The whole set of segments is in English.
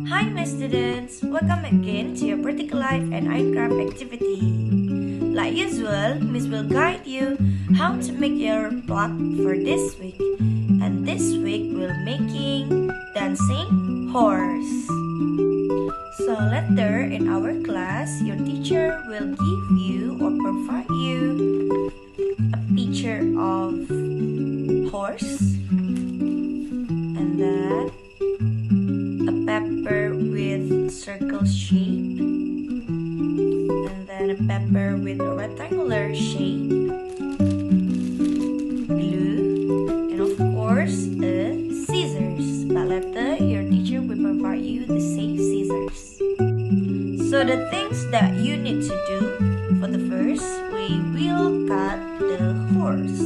Hi my students, welcome again to your Practical Life and Minecraft activity. Like usual, Miss will guide you how to make your Plac for this week. And this week we're making dancing horse. So later in our class, your teacher will give you or provide you a picture of horse and then a paper with circle shape and then a paper with a rectangular shape, glue, and of course scissors. But later your teacher will provide you the same scissors. So the things that you need to do for the first, we will cut the horse.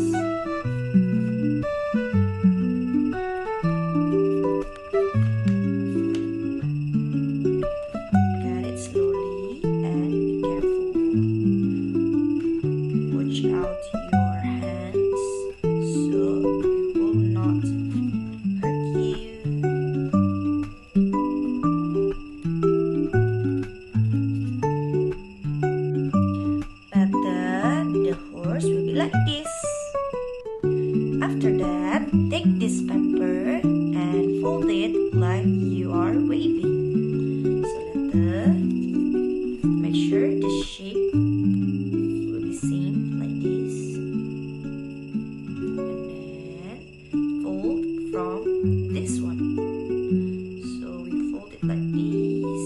Cut it slowly and be careful. Watch out your hands so it will not hurt you. The horse will be like this. After that, take this paper and fold it like you are waving. So make sure the shape will be same like this. And then fold from this one. So we fold it like this.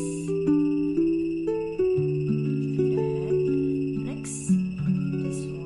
And next, this one.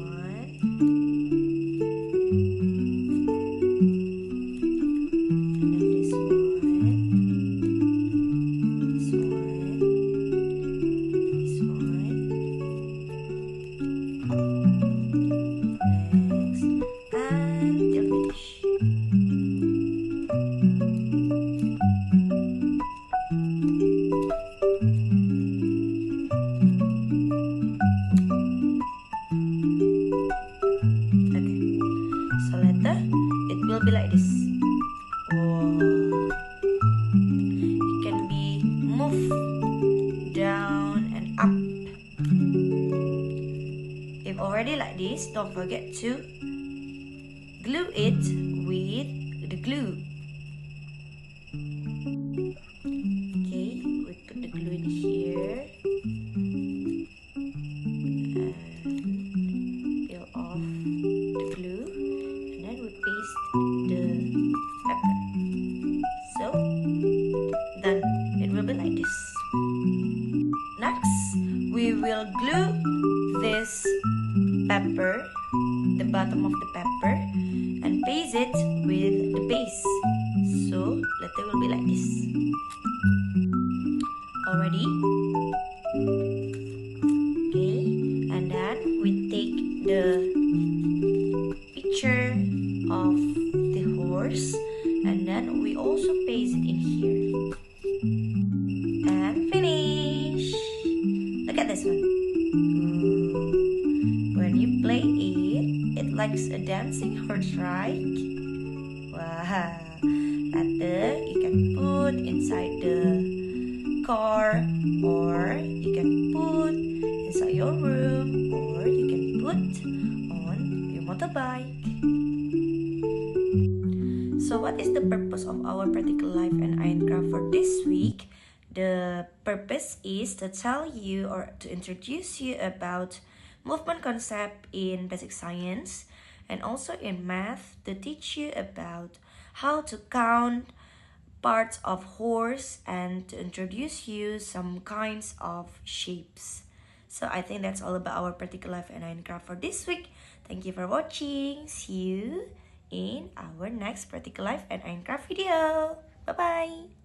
It will be like this. It can be moved down and up. If already like this, don't forget to glue it with the glue. Okay, we put the glue in here and peel off the glue. Paste the paper. So then it will be like this. Next, we will glue this paper, the bottom of the paper, and paste it with the base. So later will be like this. Already? Okay, and then we take the picture of the horse and then we also paste it in here and finish. Look at this one. When you play it, it likes a dancing horse, right? Wow. Later you can put inside the car, or you can put inside your room, or you can put on your motorbike. So what is the purpose of our Practical Life and Minecraft for this week? The purpose is to tell you or to introduce you about movement concept in basic science and also in math to teach you about how to count parts of horse and to introduce you some kinds of shapes. So I think that's all about our Practical Life and Minecraft for this week. Thank you for watching. See you in our next Practical Life and Minecraft video. Bye-bye.